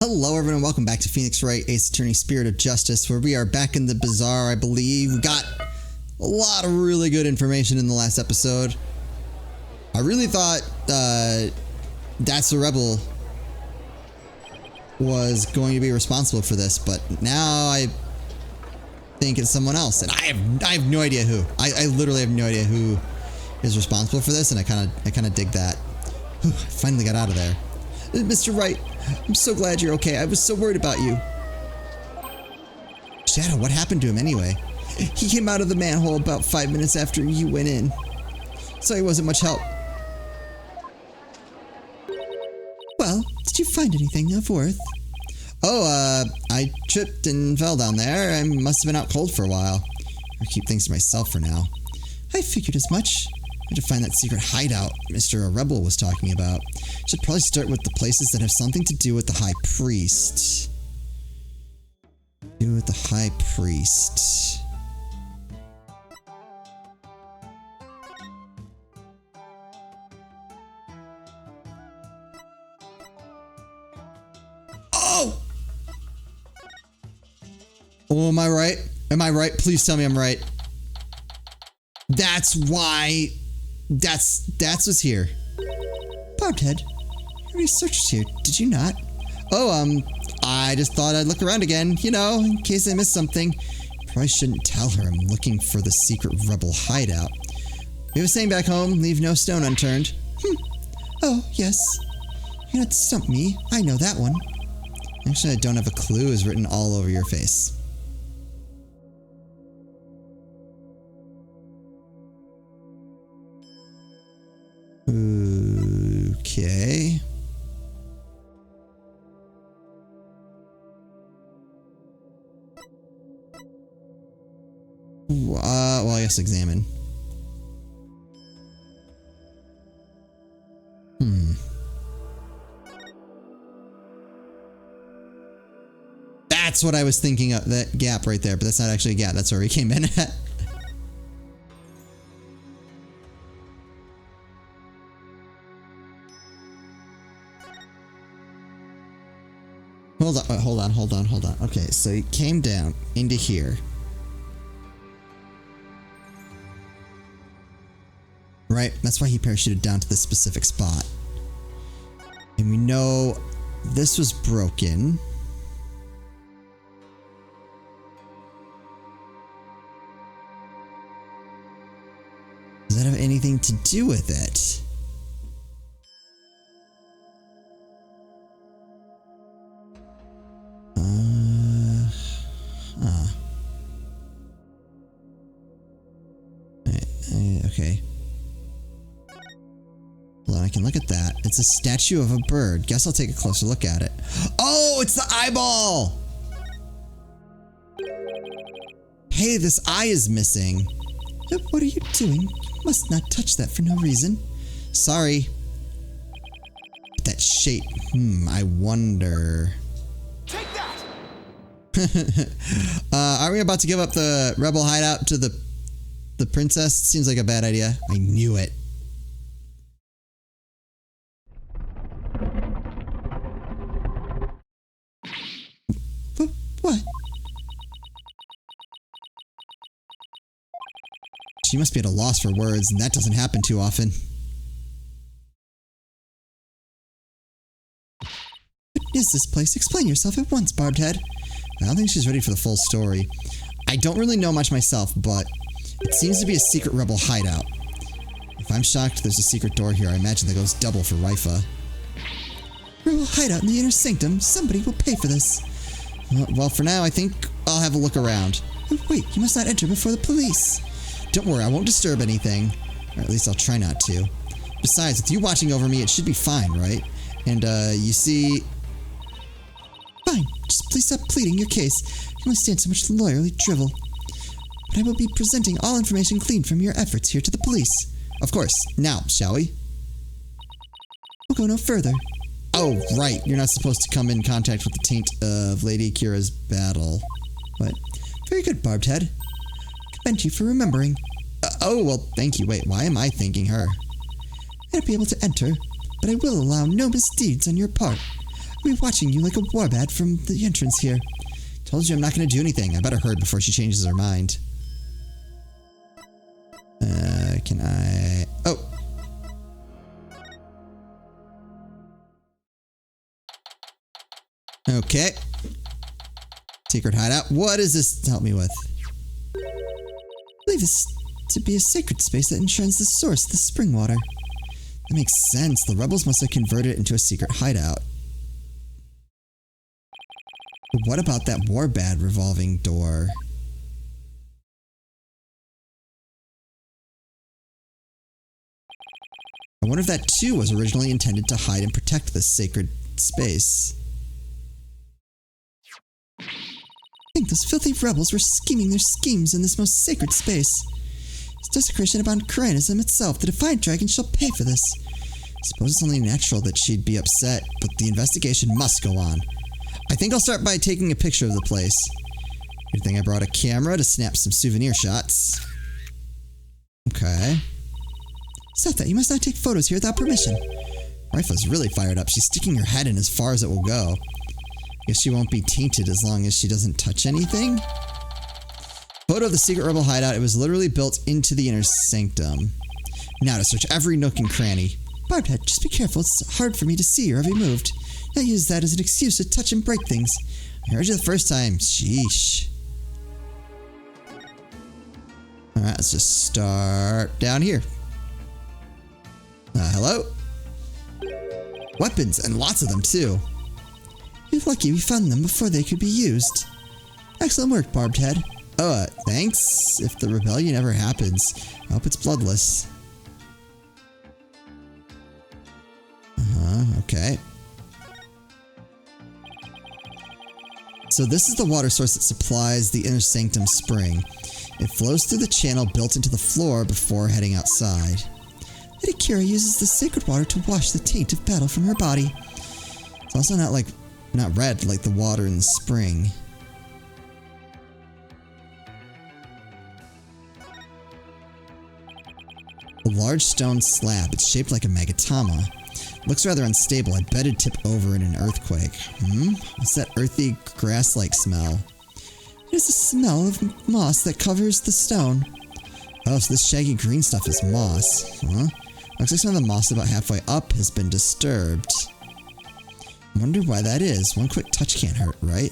Hello everyone, welcome back to Phoenix Wright Ace Attorney Spirit of Justice, where we are back in the bazaar, I believe. We got a lot of really good information in the last episode. I really thought That's the Rebel was going to be responsible for this, but now I think it's someone else, and I have no idea who. I literally have no idea who is responsible for this, and I kind of dig that. Whew, I finally got out of there. Mr. Wright, I'm so glad you're okay. I was so worried about you. Shadow, what happened to him anyway? He came out of the manhole about 5 minutes after you went in. So he wasn't much help. Well, did you find anything of worth? Oh, I tripped and fell down there. I must have been out cold for a while. I'll keep things to myself for now. I figured as much. I had to find that secret hideout Mr. Rebel was talking about. Should probably start with the places that have something to do with the High Priest. Do with the High Priest. Oh! Oh, am I right? Am I right? Please tell me I'm right. That's why... That's what's here. Bobhead, your researcher's here, did you not? Oh, I just thought I'd look around again, you know, in case I missed something. Probably shouldn't tell her I'm looking for the secret rebel hideout. We have a saying back home, leave no stone unturned. Oh, yes. You're not to stump me, I know that one. Actually, I don't have a clue is written all over your face. Okay. Well, I guess examine. That's what I was thinking of, that gap right there, but that's not actually a gap, that's where he came in at. Hold on. Okay, so he came down into here. Right, that's why he parachuted down to this specific spot. And we know this was broken. Does that have anything to do with it? Okay. Hold on, I can look at that. It's a statue of a bird. Guess I'll take a closer look at it. Oh, it's the eyeball! Hey, this eye is missing. What are you doing? You must not touch that for no reason. Sorry. That shape. I wonder. Take that! Are we about to give up the rebel hideout to the princess? Seems like a bad idea. I knew it. What? She must be at a loss for words, and that doesn't happen too often. What is this place? Explain yourself at once, Barbed Head. I don't think she's ready for the full story. I don't really know much myself, but it seems to be a secret rebel hideout. If I'm shocked there's a secret door here, I imagine that goes double for Rifa. Rebel hideout in the inner sanctum. Somebody will pay for this. Well, for now, I think I'll have a look around. Wait, you must not enter before the police. Don't worry, I won't disturb anything. Or at least I'll try not to. Besides, with you watching over me, it should be fine, right? And, you see... Fine, just please stop pleading your case. You can only stand so much lawyerly drivel. But I will be presenting all information gleaned from your efforts here to the police. Of course. Now, shall we? We'll go no further. Oh, right. You're not supposed to come in contact with the taint of Lady Kira's battle. What? Very good, Barbed Head. Commend you for remembering. Oh, well, thank you. Wait, why am I thanking her? I'd be able to enter, but I will allow no misdeeds on your part. I'll be watching you like a warbad from the entrance here. Told you I'm not going to do anything. I better hurry before she changes her mind. Can I... Oh! Okay. Secret hideout. What does this help me with? I believe this to be a sacred space that enshrines the source of the spring water. That makes sense. The rebels must have converted it into a secret hideout. But what about that warbad revolving door? I wonder if that too was originally intended to hide and protect this sacred space. I think those filthy rebels were scheming their schemes in this most sacred space. It's desecration upon Cryanism itself. The Defiant Dragon shall pay for this. I suppose it's only natural that she'd be upset, but the investigation must go on. I think I'll start by taking a picture of the place. Good thing I brought a camera to snap some souvenir shots. Okay. Stop that. You must not take photos here without permission. Rifla's really fired up. She's sticking her head in as far as it will go. Guess she won't be tainted as long as she doesn't touch anything. Photo of the secret rebel hideout. It was literally built into the inner sanctum. Now to search every nook and cranny. Barbhead, just be careful. It's hard for me to see your every move. Don't use that as an excuse to touch and break things. I heard you the first time. Sheesh. Alright, let's just start down here. Hello? Weapons, and lots of them too. You're lucky we found them before they could be used. Excellent work, Barbed Head. Oh, thanks. If the rebellion ever happens, I hope it's bloodless. Okay. So this is the water source that supplies the inner sanctum spring. It flows through the channel built into the floor before heading outside. Lady Kira uses the sacred water to wash the taint of battle from her body. It's also not red like the water in the spring. A large stone slab. It's shaped like a magatama. Looks rather unstable. I bet it'd tip over in an earthquake. What's that earthy, grass-like smell? It is the smell of moss that covers the stone. Oh, so this shaggy green stuff is moss. Looks like some of the moss about halfway up has been disturbed. I wonder why that is. One quick touch can't hurt, right?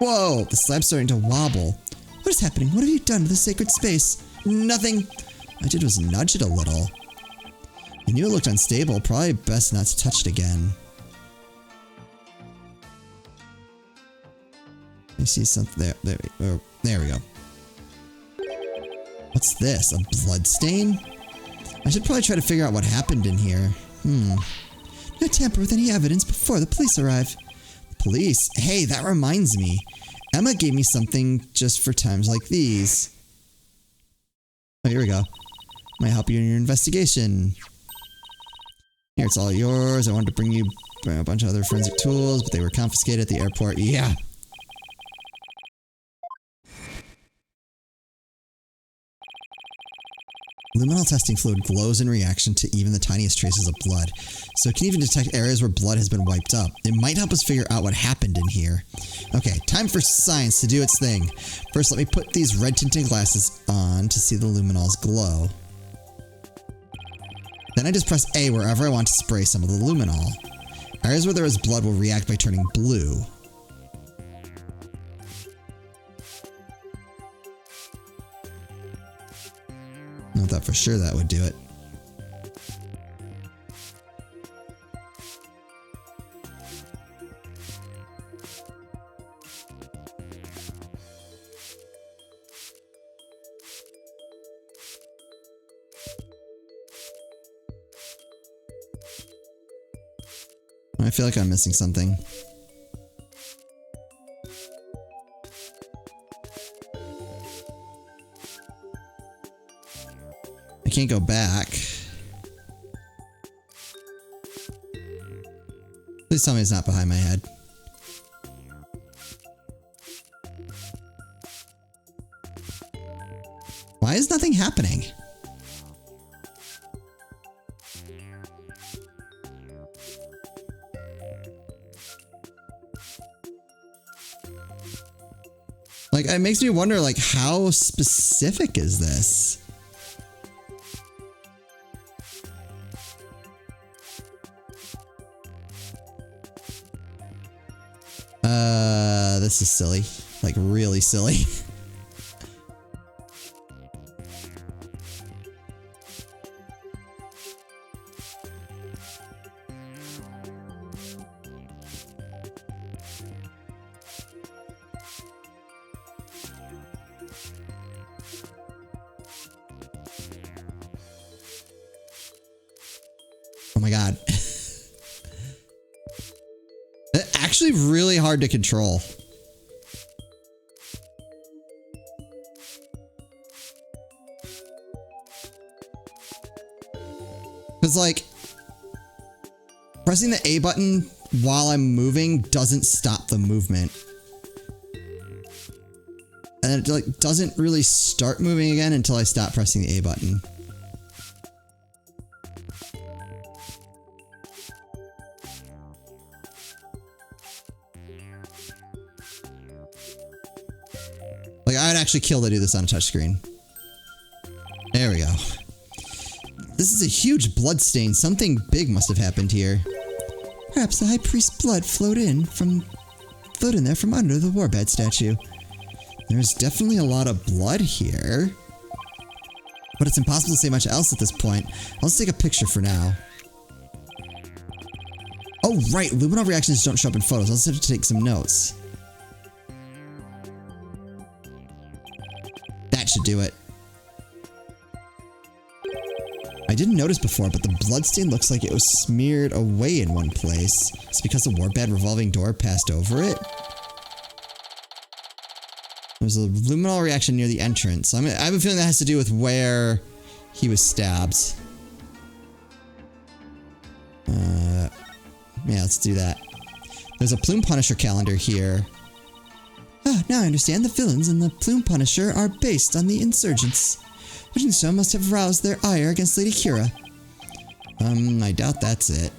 Whoa! The slab's starting to wobble. What is happening? What have you done to the sacred space? Nothing! All I did was nudge it a little. I knew it looked unstable. Probably best not to touch it again. I see something there. There we go. What's this? A blood stain? I should probably try to figure out what happened in here. Not tamper with any evidence before the police arrive. Police? Hey, that reminds me. Emma gave me something just for times like these. Oh, here we go. Might help you in your investigation. Here, it's all yours. I wanted to bring you a bunch of other forensic tools, but they were confiscated at the airport. Yeah. Luminol testing fluid glows in reaction to even the tiniest traces of blood, so it can even detect areas where blood has been wiped up. It might help us figure out what happened in here. Okay, time for science to do its thing. First, let me put these red tinted glasses on to see the luminols glow. Then I just press A wherever I want to spray some of the luminol. Areas where there is blood will react by turning blue. I thought for sure that would do it. I feel like I'm missing something. I can't go back. Please tell me it's not behind my head. Why is nothing happening? Like, it makes me wonder, like, how specific is this? This is silly. Like, really silly. Oh my god. It's actually really hard to control. Because, like, pressing the A button while I'm moving doesn't stop the movement. And it, like, doesn't really start moving again until I stop pressing the A button. Like, I'd actually kill to do this on a touchscreen. There we go. This is a huge blood stain. Something big must have happened here. Perhaps the High Priest's blood flowed in there from under the warbad statue. There's definitely a lot of blood here. But it's impossible to say much else at this point. I'll just take a picture for now. Oh, right. Luminol reactions don't show up in photos. I'll just have to take some notes. That should do it. I didn't notice before, but the bloodstain looks like it was smeared away in one place. It's because the warbad revolving door passed over it. There's a luminol reaction near the entrance. I have a feeling that has to do with where he was stabbed. Yeah, let's do that. There's a Plume Punisher calendar here. Ah, now I understand the villains in the Plume Punisher are based on the insurgents. Which so must have roused their ire against Lady Kira. I doubt that's it.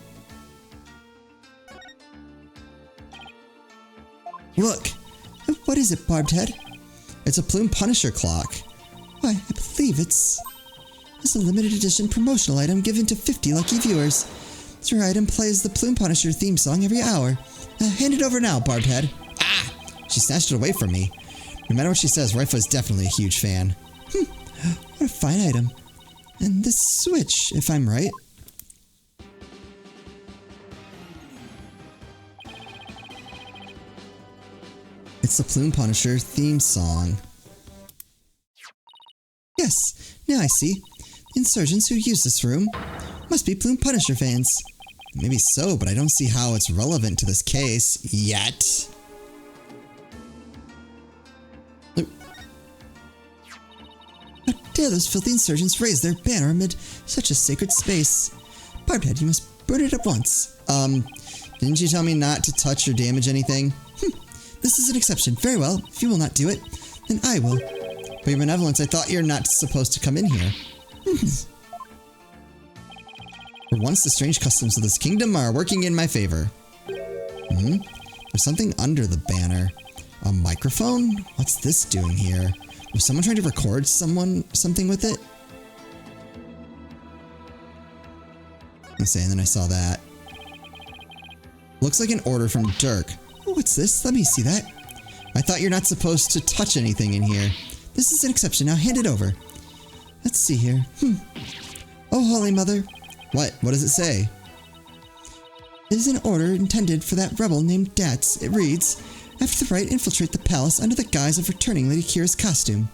Look! What is it, Barbed Head? It's a Plume Punisher clock. Why, I believe it's a limited edition promotional item given to 50 lucky viewers. Your item plays the Plume Punisher theme song every hour. Hand it over now, Barbed Head. Ah! She snatched it away from me. No matter what she says, Raifa is definitely a huge fan. What a fine item. And this switch, if I'm right. It's the Plume Punisher theme song. Yes, now I see. The insurgents who use this room must be Plume Punisher fans. Maybe so, but I don't see how it's relevant to this case yet. How dare those filthy insurgents raise their banner amid such a sacred space? Barbed Head, you must burn it at once. Didn't you tell me not to touch or damage anything? This is an exception. Very well. If you will not do it, then I will. By your benevolence, I thought you're not supposed to come in here. For once, the strange customs of this kingdom are working in my favor. There's something under the banner. A microphone? What's this doing here? Was someone trying to record something with it? And then I saw that. Looks like an order from Dirk. Oh, what's this? Let me see that. I thought you're not supposed to touch anything in here. This is an exception. Now hand it over. Let's see here. Oh, Holy Mother. What? What does it say? It is an order intended for that rebel named Dats. It reads, after the right, infiltrate the palace under the guise of returning Lady Kira's costume.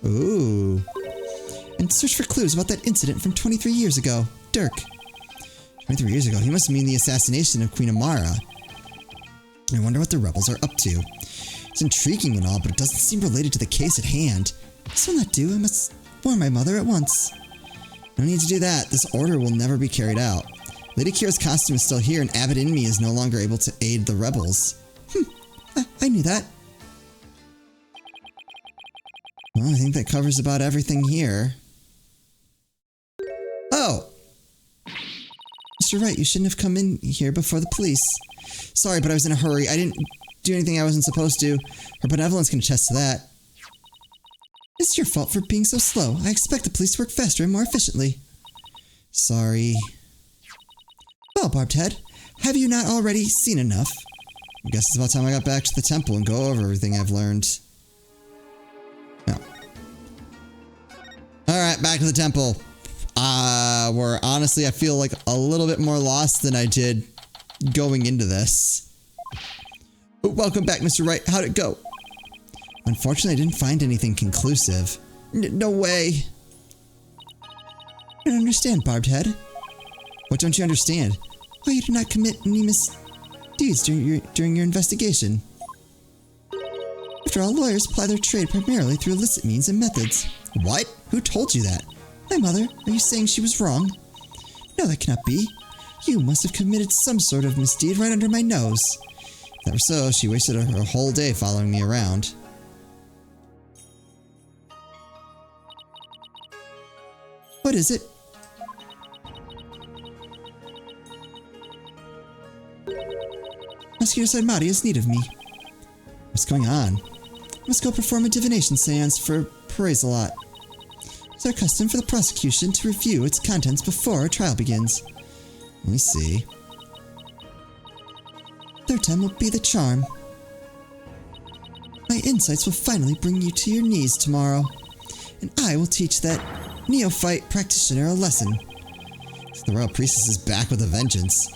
Ooh. And search for clues about that incident from 23 years ago. Dirk. 23 years ago? He must mean the assassination of Queen Amara. I wonder what the rebels are up to. It's intriguing and all, but it doesn't seem related to the case at hand. This will not do. I must warn my mother at once. No need to do that. This order will never be carried out. Lady Kira's costume is still here, and Abbot Inmi is no longer able to aid the rebels. I knew that. Well, I think that covers about everything here. Oh! Mr. Wright, you shouldn't have come in here before the police. Sorry, but I was in a hurry. I didn't do anything I wasn't supposed to. Her benevolence can attest to that. It's your fault for being so slow. I expect the police to work faster and more efficiently. Sorry. Well, Barbed Head, have you not already seen enough? I guess it's about time I got back to the temple and go over everything I've learned. No. Alright, back to the temple. Where honestly I feel like a little bit more lost than I did going into this. Welcome back, Mr. Wright. How'd it go? Unfortunately, I didn't find anything conclusive. No way. I don't understand, Barbed Head. What don't you understand? Why you did not commit any misdeeds during your investigation? After all, lawyers apply their trade primarily through illicit means and methods. What? Who told you that? My mother. Are you saying she was wrong? No, that cannot be. You must have committed some sort of misdeed right under my nose. If that were so, she wasted her whole day following me around. What is it? Prosecutor Saimari has need of me. What's going on? I must go perform a divination seance for Praise-a-Lot. It's our custom for the prosecution to review its contents before a trial begins. Let me see. Third time will be the charm. My insights will finally bring you to your knees tomorrow, and I will teach that neophyte practitioner a lesson. The Royal Priestess is back with a vengeance.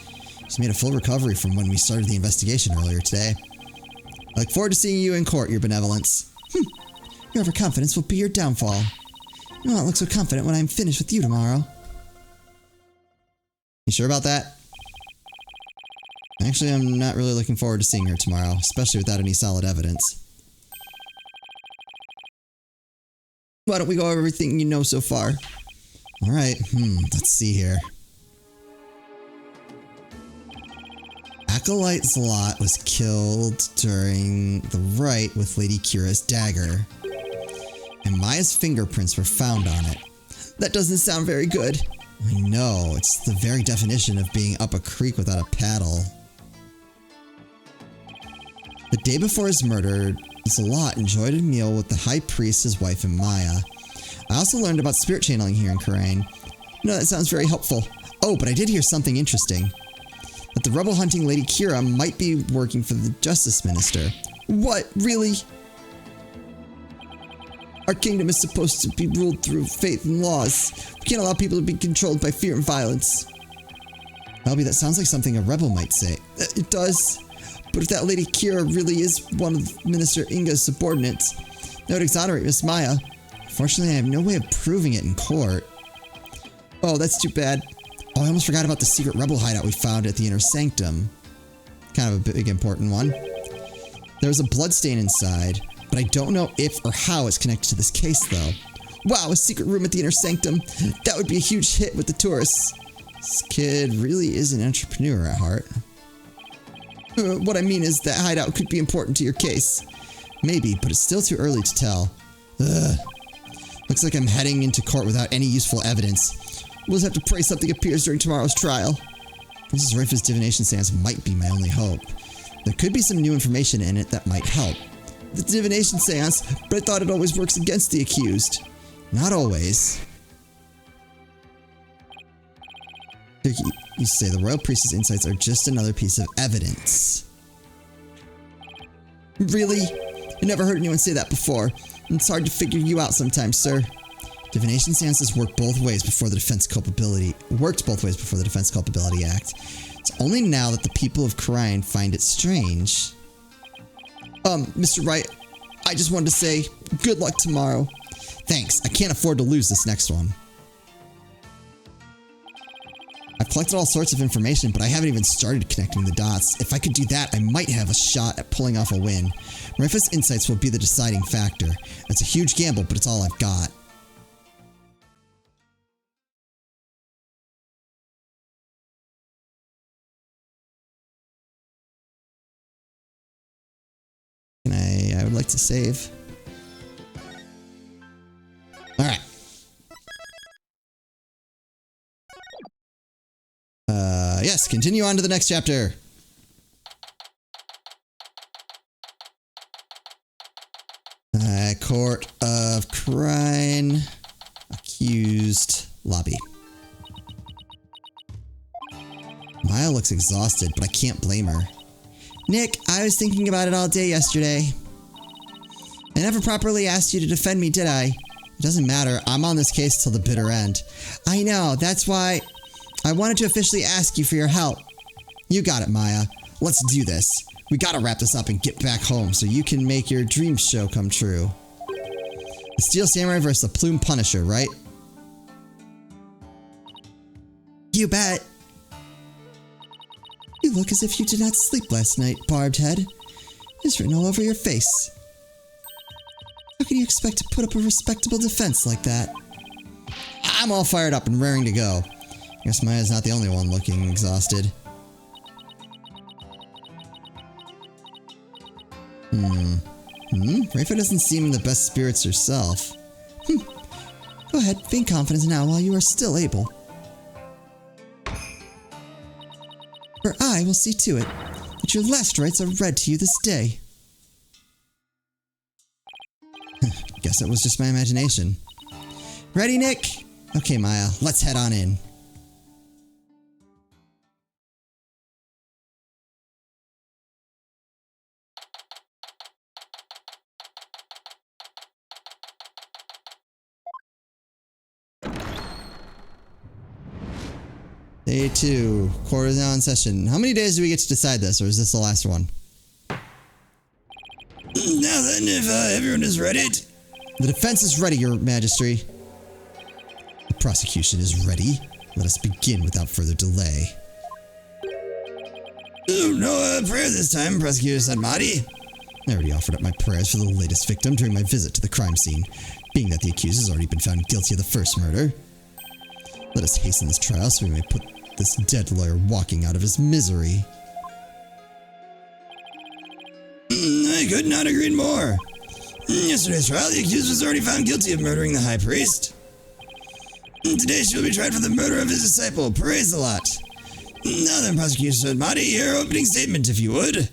She's made a full recovery from when we started the investigation earlier today. I look forward to seeing you in court, Your Benevolence. Your overconfidence will be your downfall. You will not look so confident when I'm finished with you tomorrow. You sure about that? Actually, I'm not really looking forward to seeing her tomorrow, especially without any solid evidence. Why don't we go over everything you know so far? Alright, let's see here. Acolyte Zlot was killed during the rite with Lady Kira's dagger, and Maya's fingerprints were found on it. That doesn't sound very good. I know, it's the very definition of being up a creek without a paddle. The day before his murder, Zlot enjoyed a meal with the High Priest, his wife, and Maya. I also learned about spirit channeling here in Khura'in. No, that sounds very helpful. Oh, but I did hear something interesting. That the rebel-hunting Lady Kira might be working for the Justice Minister. What? Really? Our kingdom is supposed to be ruled through faith and laws. We can't allow people to be controlled by fear and violence. Albie, that sounds like something a rebel might say. It does. But if that Lady Kira really is one of Minister Inga's subordinates, that would exonerate Miss Maya. Unfortunately, I have no way of proving it in court. Oh, that's too bad. Oh, I almost forgot about the secret rebel hideout we found at the Inner Sanctum. Kind of a big important one. There was a bloodstain inside, but I don't know if or how it's connected to this case, though. Wow, a secret room at the Inner Sanctum. That would be a huge hit with the tourists. This kid really is an entrepreneur at heart. What I mean is that hideout could be important to your case. Maybe, but it's still too early to tell. Ugh. Looks like I'm heading into court without any useful evidence. We'll just have to pray something appears during tomorrow's trial. Princess Rifa's divination seance might be my only hope. There could be some new information in it that might help. The divination seance, but I thought it always works against the accused. Not always. You say the Royal Priestess' insights are just another piece of evidence. Really? I never heard anyone say that before. It's hard to figure you out sometimes, sir. Divination seances worked both ways before the Defense Culpability Act. It's only now that the people of Khura'in find it strange. Mr. Wright, I just wanted to say, good luck tomorrow. Thanks, I can't afford to lose this next one. I've collected all sorts of information, but I haven't even started connecting the dots. If I could do that, I might have a shot at pulling off a win. Rifa's insights will be the deciding factor. It's a huge gamble, but it's all I've got. I would like to save. Alright. Yes, continue on to the next chapter. Court of Crime. Accused lobby. Maya looks exhausted, but I can't blame her. Nick, I was thinking about it all day yesterday. I never properly asked you to defend me, did I? It doesn't matter. I'm on this case till the bitter end. I know. That's why I wanted to officially ask you for your help. You got it, Maya. Let's do this. We gotta wrap this up and get back home so you can make your dream show come true. The Steel Samurai versus the Plume Punisher, right? You bet. You look as if you did not sleep last night, Barbed Head. It's written all over your face. How can you expect to put up a respectable defense like that? I'm all fired up and raring to go. Guess Maya's not the only one looking exhausted. Rafa doesn't seem in the best spirits herself. Go ahead, feign confidence now while you are still able. For I will see to it that your last rites are read to you this day. Guess that was just my imagination. Ready, Nick? Okay, Maya, let's head on in. Day 2, quarter now in session. How many days do we get to decide this, or is this the last one? Now then, if everyone is ready. The defense is ready, Your Majesty. The prosecution is ready. Let us begin without further delay. Oh, no prayer this time, Prosecutor said Marty. I already offered up my prayers for the latest victim during my visit to the crime scene, being that the accused has already been found guilty of the first murder. Let us hasten this trial so we may put this dead lawyer walking out of his misery. I could not agree more. In yesterday's trial, the accused was already found guilty of murdering the high priest. Today she will be tried for the murder of his disciple. Praise the lot. Now then, Prosecutor Sir Marty, your opening statement, if you would.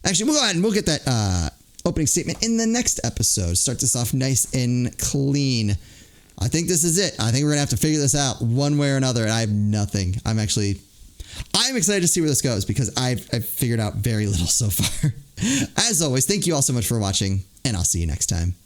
Actually, we'll go ahead and we'll get that opening statement in the next episode. Start this off nice and clean. I think this is it. I think we're going to have to figure this out one way or another, and I have nothing. I'm excited to see where this goes because I've figured out very little so far. As always, thank you all so much for watching, and I'll see you next time.